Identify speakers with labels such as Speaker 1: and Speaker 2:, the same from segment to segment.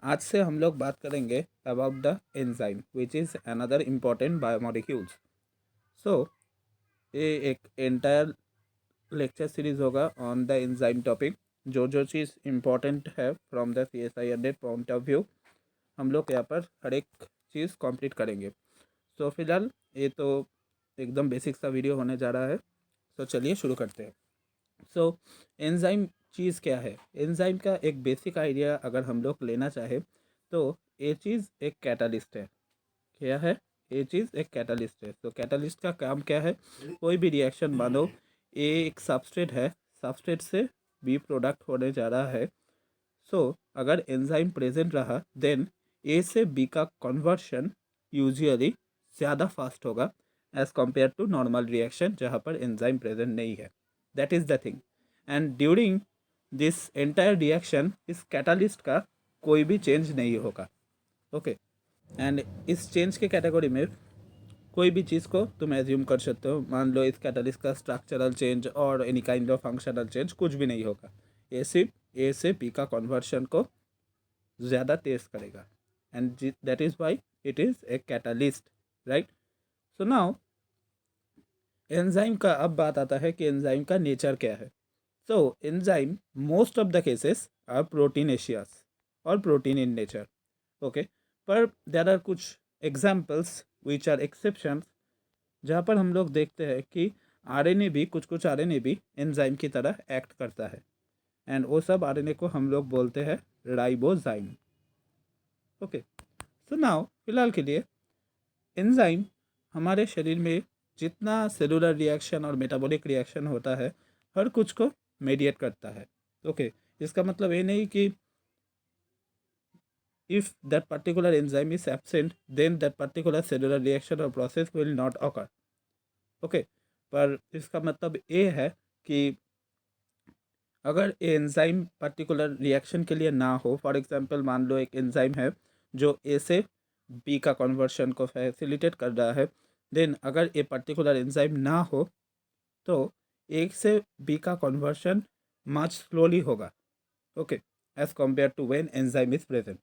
Speaker 1: आज से हम लोग बात करेंगे about the enzyme which is another important biomolecules. So ये एक एंटायर लेक्चर सीरीज होगा ऑन द एंजाइम टॉपिक। जो चीज़ इम्पॉर्टेंट है from the CSIR point of view, हम लोग यहाँ पर हर एक चीज़ कंप्लीट करेंगे। सो फिलहाल ये तो एकदम बेसिक सा वीडियो होने जा रहा है। तो चलिए शुरू करते हैं। सो एंजाइम चीज़ क्या है? एंजाइम का एक बेसिक आइडिया अगर हम लोग लेना चाहें तो ये चीज़ एक कैटालिस्ट है। क्या है? ये चीज़ एक कैटालिस्ट है। तो कैटालिस्ट का काम क्या है? कोई भी रिएक्शन मानो ये एक सबस्ट्रेट है, सबस्ट्रेट से बी प्रोडक्ट होने जा रहा है। सो अगर एंजाइम प्रेजेंट रहा देन ए से बी का कन्वर्शन यूजुअली ज़्यादा फास्ट होगा as compare to normal reaction जहाँ पर एंजाइम प्रेजेंट नहीं है। That is the thing. And during this entire reaction इस कैटालिस्ट का कोई भी चेंज नहीं होगा। ओके। एंड इस चेंज के कैटेगरी में कोई भी चीज़ को तुम एज्यूम कर सकते हो। मान लो इस कैटलिस्ट का स्ट्रक्चरल चेंज और any kind of functional change कुछ भी नहीं होगा। ये सिर्फ ए से पी का कन्वर्शन को ज़्यादा तेज करेगा and that is why it is a catalyst, right. So now enzyme का अब बात आता है कि एंजाइम का नेचर क्या है। So enzyme most of the cases are proteinaceous और प्रोटीन इन नेचर। ओके। पर देर आर कुछ एग्जाम्पल्स विच आर एक्सेप्शंस जहाँ पर हम लोग देखते हैं कि आरएनए भी कुछ आरएनए भी एंजाइम की तरह एक्ट करता है एंड वो सब आरएनए को हम लोग बोलते हैं राइबोजाइम। ओके। सो नाउ फिलहाल के लिए एंजाइम हमारे शरीर में जितना सेलुलर रिएक्शन और मेटाबॉलिक रिएक्शन होता है हर कुछ को मेडिएट करता है। ओके। इसका मतलब ये नहीं कि if that particular enzyme is absent then that particular cellular reaction or process will not occur. Okay. पर इसका मतलब ये है कि अगर एंजाइम पर्टिकुलर रिएक्शन के लिए ना हो, फॉर एग्जांपल मान लो एक एंजाइम है जो ए से बी का कन्वर्शन को फैसिलिटेट कर रहा है, देन अगर ये पर्टिकुलर एंजाइम ना हो तो एक से बी का कन्वर्शन मच स्लोली होगा। Okay. As compare to when enzyme is present.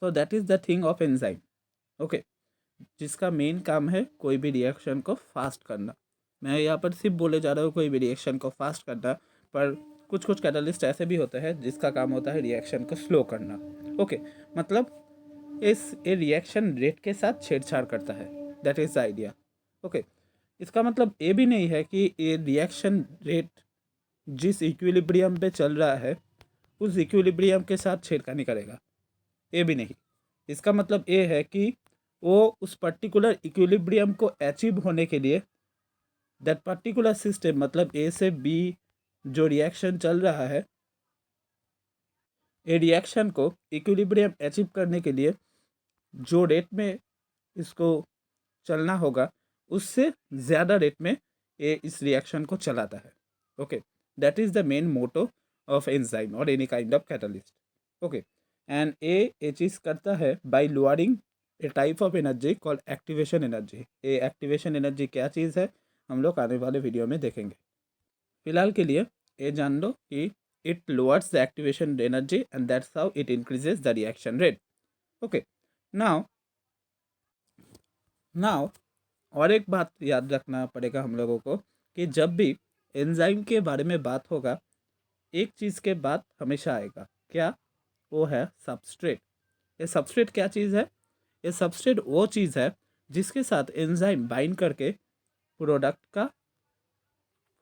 Speaker 1: So that is the thing of enzyme. Okay. जिसका मेन काम है कोई भी रिएक्शन को फास्ट करना। मैं यहाँ पर सिर्फ बोले जा रहा हूँ कोई भी रिएक्शन को फास्ट करना, पर कुछ कैटलिस्ट ऐसे भी होते हैं जिसका काम होता है रिएक्शन को स्लो करना। ओके। मतलब ये रिएक्शन रेट के साथ छेड़छाड़ करता है। That is the idea. Okay. इसका मतलब ये भी नहीं है कि ये रिएक्शन रेट जिस इक्विलिब्रियम पे चल रहा है उस इक्विलिब्रियम के साथ छेड़खानी करेगा, ये भी नहीं। इसका मतलब ये है कि वो उस पर्टिकुलर इक्विलिब्रियम को अचीव होने के लिए दैट पर्टिकुलर सिस्टम, मतलब ए से बी जो रिएक्शन चल रहा है, ये रिएक्शन को इक्विलिब्रियम अचीव करने के लिए जो रेट में इसको चलना होगा उससे ज़्यादा रेट में ये इस रिएक्शन को चलाता है। Okay. That is the main motto of enzyme और any kind of catalyst. Okay. And ये चीज़ करता है by lowering a type of energy called activation energy. ये एक्टिवेशन एनर्जी क्या चीज़ है हम लोग आने वाले वीडियो में देखेंगे। फिलहाल के लिए ये जान लो कि it lowers the activation energy and that's how it increases the reaction rate. Okay. Now now और एक बात याद रखना पड़ेगा हम लोगों को कि जब भी एंजाइम के बारे में बात होगा एक चीज़ के बाद हमेशा आएगा। क्या? वो है सबस्ट्रेट। ये सबस्ट्रेट क्या चीज़ है? ये सबस्ट्रेट वो चीज़ है जिसके साथ एंजाइम बाइंड करके प्रोडक्ट का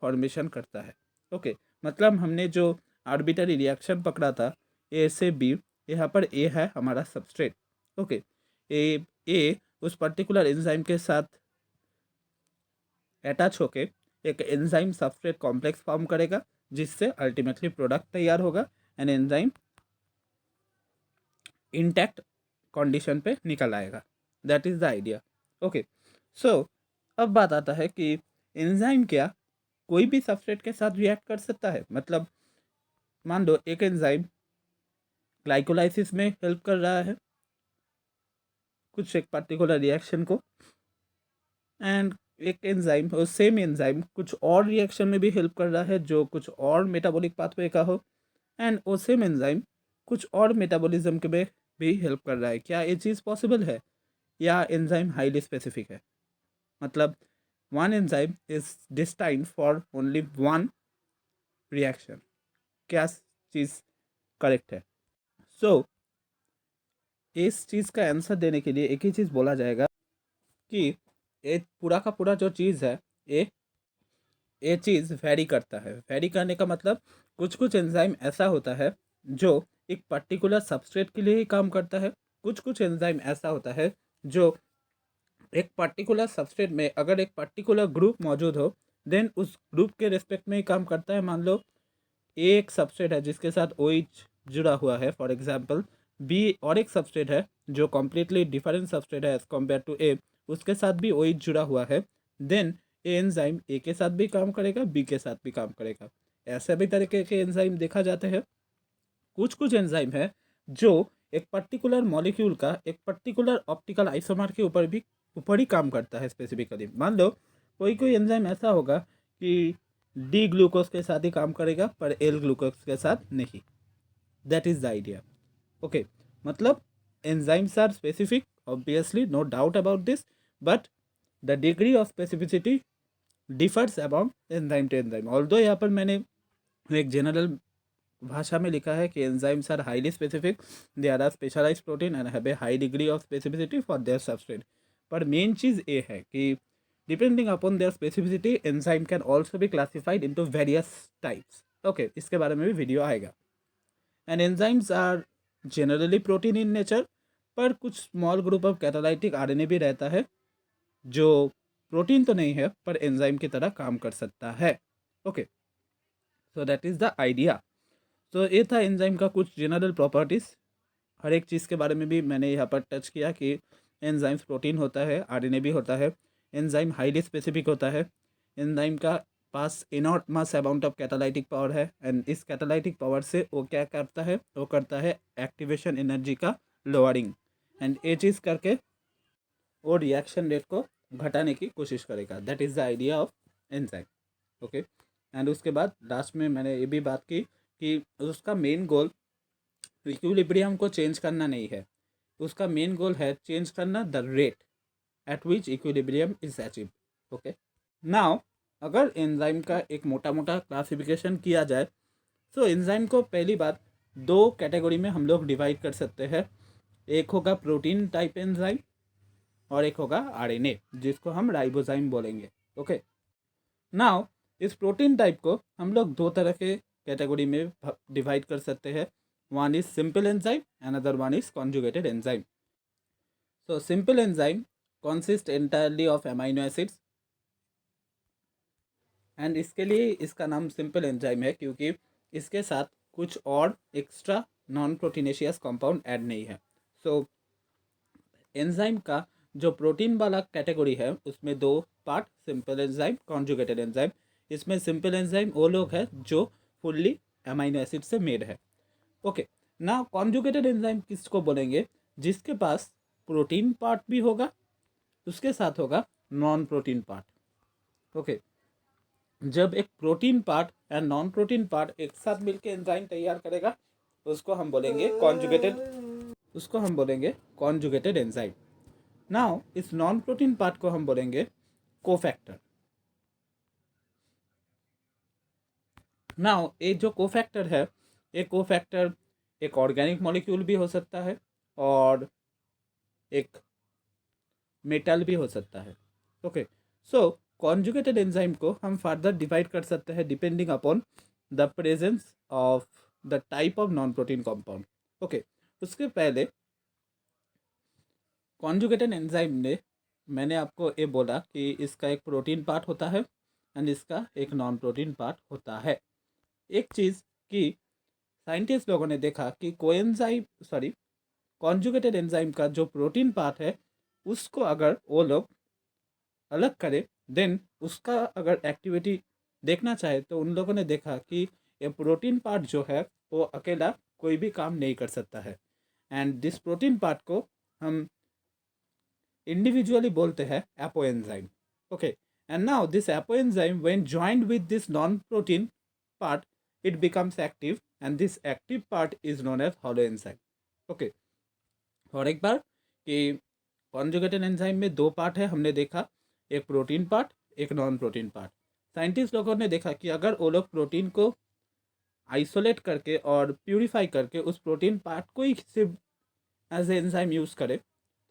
Speaker 1: फॉर्मेशन करता है। ओके। मतलब हमने जो आर्बिटरी रिएक्शन पकड़ा था ए से बी, यहाँ पर ए है हमारा सबस्ट्रेट। ओके। ए उस पर्टिकुलर एंजाइम के साथ अटैच होके एक एंजाइम सबस्ट्रेट कॉम्प्लेक्स फॉर्म करेगा जिससे अल्टीमेटली प्रोडक्ट तैयार होगा एंड एंजाइम इंटैक्ट कंडीशन पे निकल आएगा। That is the idea. Okay. So अब बात आता है कि एंजाइम क्या कोई भी सबस्ट्रेट के साथ रिएक्ट कर सकता है? मतलब मान लो एक एंजाइम ग्लाइकोलाइसिस में हेल्प कर रहा है कुछ एक पर्टिकुलर रिएक्शन को, एंड एक एंजाइम और सेम एंजाइम कुछ और रिएक्शन में भी हेल्प कर रहा है जो कुछ और मेटाबॉलिक पाथवे का हो, एंड वो सेम एंजाइम कुछ और मेटाबॉलिज्म के में भी हेल्प कर रहा है। क्या ये चीज़ पॉसिबल है, या एंजाइम हाईली स्पेसिफिक है? मतलब one enzyme is destined for only one reaction. क्या चीज़ करेक्ट है? सो इस चीज़ का आंसर देने के लिए एक ही चीज़ बोला जाएगा कि ये पूरा का पूरा जो चीज़ है, ये ये चीज़ वैरी करता है। वैरी करने का मतलब कुछ कुछ एंजाइम ऐसा होता है जो एक पर्टिकुलर सबस्ट्रेट के लिए ही काम करता है। कुछ कुछ एंजाइम ऐसा होता है जो एक पर्टिकुलर सबस्ट्रेट में अगर एक पर्टिकुलर ग्रुप मौजूद हो, देन उस ग्रुप के रिस्पेक्ट में ही काम करता है। मान लो एक सबस्ट्रेट है जिसके साथ OH जुड़ा हुआ है, फॉर एग्जांपल बी, और एक सबस्ट्रेट है जो कम्प्लीटली डिफरेंट सबस्ट्रेट है एज कम्पेयर टू ए, उसके साथ भी OH जुड़ा हुआ है, देन ए एंजाइम ए के साथ भी काम करेगा, बी के साथ भी काम करेगा। ऐसे भी तरीके के एंजाइम देखा जाते हैं। कुछ कुछ एंजाइम है जो एक पर्टिकुलर मॉलिक्यूल का एक पर्टिकुलर ऑप्टिकल आइसोमर के ऊपर ही काम करता है स्पेसिफिकली। मान लो कोई कोई एंजाइम ऐसा होगा कि डी ग्लूकोज के साथ ही काम करेगा पर एल ग्लूकोज के साथ नहीं। That is the idea. Okay, मतलब enzymes are specific, obviously no doubt about this, but the degree of specificity differs about enzyme to enzyme. Although यहाँ पर मैंने एक जनरल भाषा में लिखा है कि enzymes are highly specific, they are specialized protein and have a high degree of specificity for their substrate. पर मेन चीज़ ये है कि depending upon their specificity enzyme can also be classified into various types. Okay, इसके बारे में भी video आएगा। And enzymes are generally protein in nature, पर कुछ small group of catalytic RNA भी रहता है जो प्रोटीन तो नहीं है पर एंजाइम की तरह काम कर सकता है। Okay, so that is the idea. तो ये था एंजाइम का कुछ जनरल प्रॉपर्टीज़। हर एक चीज़ के बारे में भी मैंने यहाँ पर टच किया कि एंजाइम्स प्रोटीन होता है, आरएनए भी होता है, एंजाइम हाईली स्पेसिफिक होता है, एंजाइम का पास enormous amount of catalytic power है, एंड इस कैटालाइटिक पावर से वो क्या करता है, वो करता है एक्टिवेशन एनर्जी का लोअरिंग, एंड ये चीज़ करके वो रिएक्शन रेट को घटाने की कोशिश करेगा। That is the idea of enzyme. Okay, and उसके बाद लास्ट में मैंने ये भी बात की कि उसका मेन गोल इक्विलिब्रियम को चेंज करना नहीं है, उसका मेन गोल है चेंज करना the rate at which equilibrium is achieve. Okay, now अगर एंजाइम का एक मोटा मोटा क्लासिफिकेशन किया जाए तो एंजाइम को पहली बात दो कैटेगरी में हम लोग डिवाइड कर सकते हैं। एक होगा प्रोटीन टाइप एंजाइम और एक होगा आरएनए, जिसको हम राइबोजाइम बोलेंगे। ओके, नाउ इस प्रोटीन टाइप को हम लोग दो तरह के कैटेगरी में डिवाइड कर सकते हैं। One is simple enzyme, another one is conjugated enzyme. So simple enzyme consist entirely of amino acids, and इसके लिए इसका नाम सिंपल एंजाइम है क्योंकि इसके साथ कुछ और extra non proteinaceous compound add नहीं है। सो एंजाइम का जो प्रोटीन वाला कैटेगरी है उसमें दो part, simple enzyme, conjugated enzyme. इसमें सिंपल एंजाइम वो लोग हैं जो फुल्ली अमाइनो एसिड से मेड है। ओके, ना कॉन्जुगेटेड एंजाइम किसको बोलेंगे? जिसके पास प्रोटीन पार्ट भी होगा, उसके साथ होगा नॉन प्रोटीन पार्ट। ओके, जब एक protein part and non protein part एक साथ मिलकर एंजाइम तैयार करेगा उसको हम बोलेंगे कॉन्जुगेटेड, उसको हम बोलेंगे कॉन्जुगेटेड एंजाइम। नाउ इस नॉन प्रोटीन पार्ट को हम बोलेंगे कोफैक्टर। नाउ ये जो कोफैक्टर है, ये कोफैक्टर एक ऑर्गेनिक मॉलिक्यूल भी हो सकता है और एक मेटल भी हो सकता है। ओके, सो कॉन्जुगेटेड एंजाइम को हम फर्दर डिवाइड कर सकते हैं depending upon the presence of the type of non protein compound. Okay, उसके पहले कॉन्जुगेटेड एंजाइम ने मैंने आपको ये बोला कि इसका एक प्रोटीन पार्ट होता है एंड इसका एक नॉन प्रोटीन पार्ट होता है। एक चीज़ कि साइंटिस्ट लोगों ने देखा कि कोएंजाइम सॉरी कॉन्जुगेटेड एंजाइम का जो प्रोटीन पार्ट है उसको अगर वो लोग अलग करें, देन उसका अगर एक्टिविटी देखना चाहे तो उन लोगों ने देखा कि ये प्रोटीन पार्ट जो है वो अकेला कोई भी काम नहीं कर सकता है, एंड दिस प्रोटीन पार्ट को हम इंडिविजुअली बोलते हैं apoenzyme. Okay, and now this apoenzyme when joined with this non protein part it becomes active and this active part is known as holoenzyme. Okay, और एक बार कि कॉन्जुगेटेड एंजाइम में दो part है हमने देखा, एक प्रोटीन पार्ट, एक नॉन प्रोटीन पार्ट। साइंटिस्ट लोगों ने देखा कि अगर वो लोग प्रोटीन को आइसोलेट करके और प्यूरिफाई करके उस प्रोटीन पार्ट को ही सिर्फ एज ए एंजाइम यूज़ करे,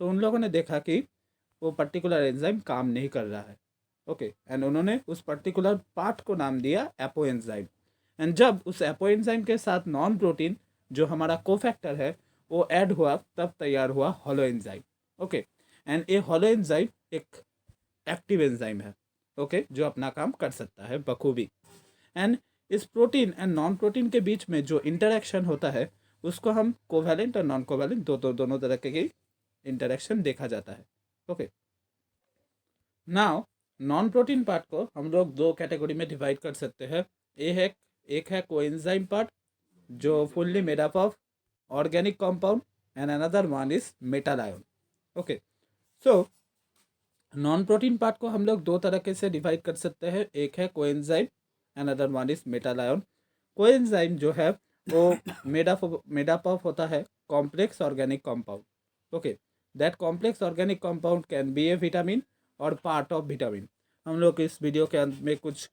Speaker 1: तो उन लोगों ने देखा कि वो पर्टिकुलर एंजाइम काम नहीं कर रहा है। ओके, एंड उन्होंने उस पर्टिकुलर पार्ट को नाम दिया एपो एंजाइम। एंड जब उस एपो एंजाइम के साथ नॉन प्रोटीन जो हमारा कोफैक्टर है वो ऐड हुआ, तब तैयार हुआ हॉलो एंजाइम। ओके, एंड ये हॉलो एंजाइम एक एक्टिव एंजाइम है, ओके, जो अपना काम कर सकता है बखूबी। एंड इस प्रोटीन एंड नॉन प्रोटीन के बीच में जो इंटरेक्शन होता है उसको हम कोवैलेंट और नॉन कोवैलेंट दोनों तरह के इंटरेक्शन देखा जाता है। Okay, now non protein part को हम लोग दो कैटेगरी में डिवाइड कर सकते हैं। एक है कोएंजाइम पार्ट जो fully made up of organic compound, and another one is metal ion. Okay, so non protein part को हम लोग दो तरीके से डिवाइड कर सकते हैं, एक है coenzyme, another one is metal ion. Coenzyme जो है वो मेड अप ऑफ होता है complex organic compound. Okay, that complex organic compound can be A vitamin और पार्ट ऑफ विटामिन। हम लोग इस वीडियो के अंत में कुछ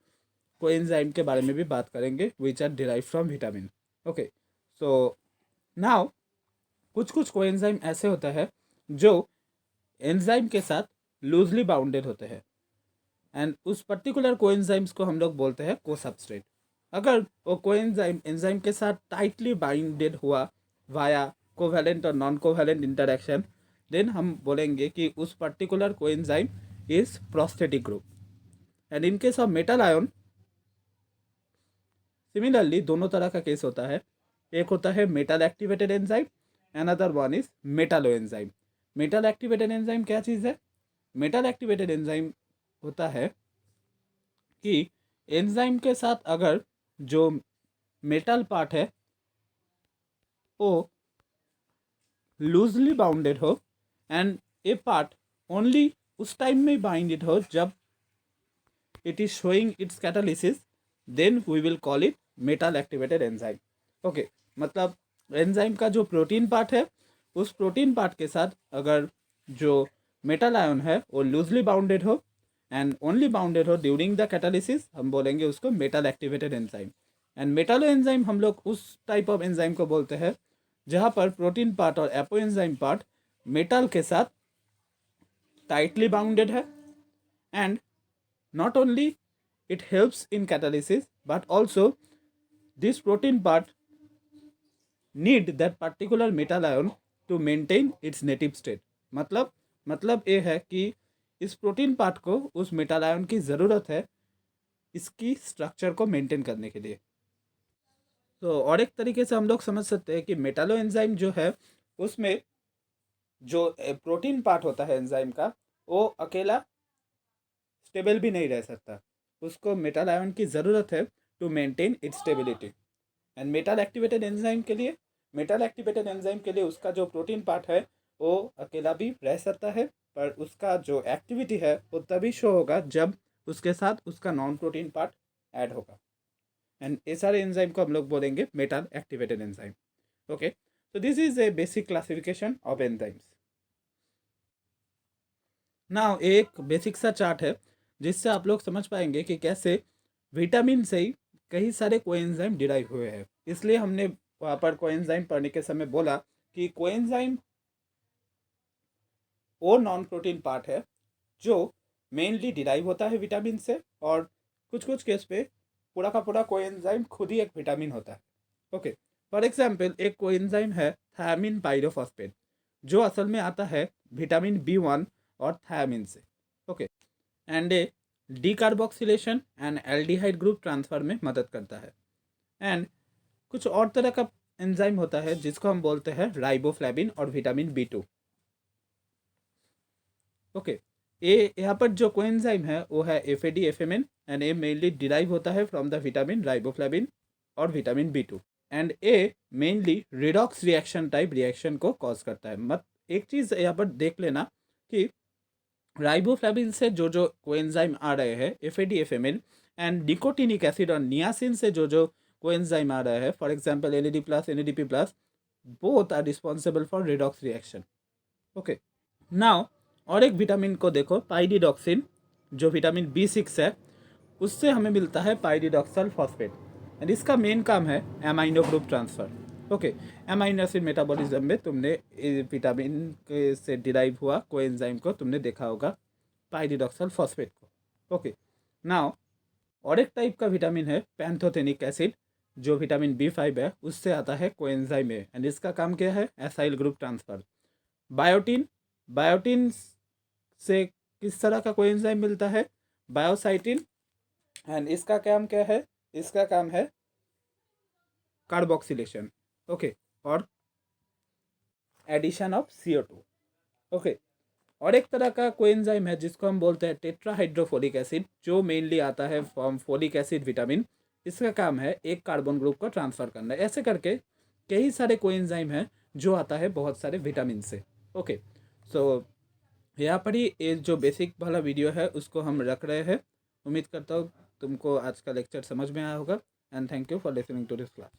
Speaker 1: कोएंजाइम के बारे में भी बात करेंगे which are derive from vitamin. Okay, so now कुछ कोएंजाइम ऐसे होता है जो एंजाइम के साथ लूजली बाउंडेड होते हैं, एंड उस पर्टिकुलर कोएंजाइम्स को हम लोग बोलते हैं को सबस्ट्रेट। अगर वो कोएंजाइम एंजाइम के साथ टाइटली बाइंडेड हुआ वाया कोवैलेंट और नॉन कोवैलेंट इंटरेक्शन, देन हम बोलेंगे कि उस particular coenzyme is prosthetic group. And in case of metal ion similarly दोनों तरह का केस होता है, एक होता है metal activated enzyme, another one is metallo enzyme. Metal activated enzyme क्या चीज़ है? मेटल एक्टिवेटेड एंजाइम होता है कि एंजाइम के साथ अगर जो मेटल पार्ट है वो लूजली बाउंडेड हो, एंड ए पार्ट ओनली उस टाइम में बाइंडेड हो जब it is showing its catalysis, then we will call it metal activated enzyme. Okay, मतलब एंजाइम का जो प्रोटीन पार्ट है उस प्रोटीन पार्ट के साथ अगर जो मेटल आयन है वो लूजली बाउंडेड हो एंड ओनली बाउंडेड हो ड्यूरिंग द कैटालिसिस, हम बोलेंगे उसको metal activated enzyme. And metallo enzyme हम लोग उस टाइप ऑफ एंजाइम को बोलते हैं जहाँ पर प्रोटीन पार्ट और एपो एंजाइम पार्ट मेटल के साथ टाइटली बाउंडेड है, and not only it helps in catalysis but also this protein part need that particular metal ion to maintain its native state। मतलब ये है कि इस प्रोटीन पार्ट को उस मेटल आयन की ज़रूरत है इसकी स्ट्रक्चर को मेंटेन करने के लिए। तो और एक तरीके से हम लोग समझ सकते हैं कि मेटालो एंजाइम जो है उसमें जो प्रोटीन पार्ट होता है एंजाइम का वो अकेला स्टेबल भी नहीं रह सकता, उसको मेटल आयन की ज़रूरत है to maintain its stability. And metal activated enzyme के लिए उसका जो प्रोटीन पार्ट है वो अकेला भी रह सकता है, पर उसका जो एक्टिविटी है वो तभी शो होगा जब उसके साथ उसका नॉन प्रोटीन पार्ट ऐड होगा। एंड ये सारे एंजाइम को हम लोग बोलेंगे metal activated enzyme. Okay, so this is a basic classification of enzymes। Now एक बेसिक सा चार्ट है जिससे आप लोग समझ पाएंगे कि कैसे विटामिन से ही कई सारे कोएंजाइम डिराइव हुए हैं। इसलिए हमने वहाँ पर कोएंजाइम पढ़ने के समय बोला कि कोएंजाइम वो नॉन प्रोटीन पार्ट है जो मेनली डिराइव होता है विटामिन से, और कुछ केस पे पूरा का पूरा कोएंजाइम खुद ही एक विटामिन होता है। ओके, फॉर एग्जाम्पल एक कोएंजाइम है थायमिन पाइरोफॉस्फेट जो असल में आता है विटामिन B1 और थायमिन से। Okay, and A decarboxylation and aldehyde group transfer में मदद करता है। एंड कुछ और तरह का एंजाइम होता है जिसको हम बोलते हैं राइबोफ्लेविन और विटामिन B2। ओके, ये यहाँ पर जो कोएंजाइम है वो है FAD-FMN, एंड ये मेनली डिराइव होता है फ्रॉम द विटामिन राइबोफ्लेविन और vitamin B2, and A mainly redox reaction type reaction को कॉज करता है। एक चीज़ यहाँ पर देख लेना कि राइबोफ्लेविन से जो कोएंजाइम आ रहे हैं FAD-FMN, एंड निकोटिनिक एसिड और नियासिन से जो कोएंजाइम आ रहा है, for example NAD+, NADP+, both are responsible for redox reaction. Okay, now और एक विटामिन को देखो, पाइरिडॉक्सिन, जो विटामिन B6 है, उससे हमें मिलता है पाइरिडॉक्सल फॉस्फेट, एंड इसका मेन काम है amino group transfer. Okay, amino acid metabolism में तुमने विटामिन के से डिराइव हुआ कोएंजाइम को तुमने देखा होगा, पाइरिडॉक्सल फॉस्फेट को। ओके, नाउ और एक टाइप का विटामिन है पैंथोथेनिक एसिड, जो विटामिन B5 है, उससे आता है कोएंजाइम में, एंड इसका काम क्या है, acyl group transfer. Biotin, biotin से किस तरह का कोएंजाइम मिलता है, बायोसाइटिन, एंड इसका काम क्या है, इसका काम है कार्बोक्सिलेशन। ओके, और एडिशन ऑफ CO2। ओके, और एक तरह का कोएंजाइम है जिसको हम बोलते हैं टेट्राहाइड्रोफोलिक एसिड, जो मेनली आता है फ्रॉम फोलिक एसिड विटामिन। इसका काम है एक कार्बन ग्रुप को ट्रांसफ़र करना। ऐसे करके कई सारे कोएंजाइम हैं जो आता है बहुत सारे विटामिन से। ओके, सो यहाँ पर ही ये जो बेसिक वाला वीडियो है उसको हम रख रहे हैं। उम्मीद करता हूँ तुमको आज का लेक्चर समझ में आया होगा, and thank you for listening to this class.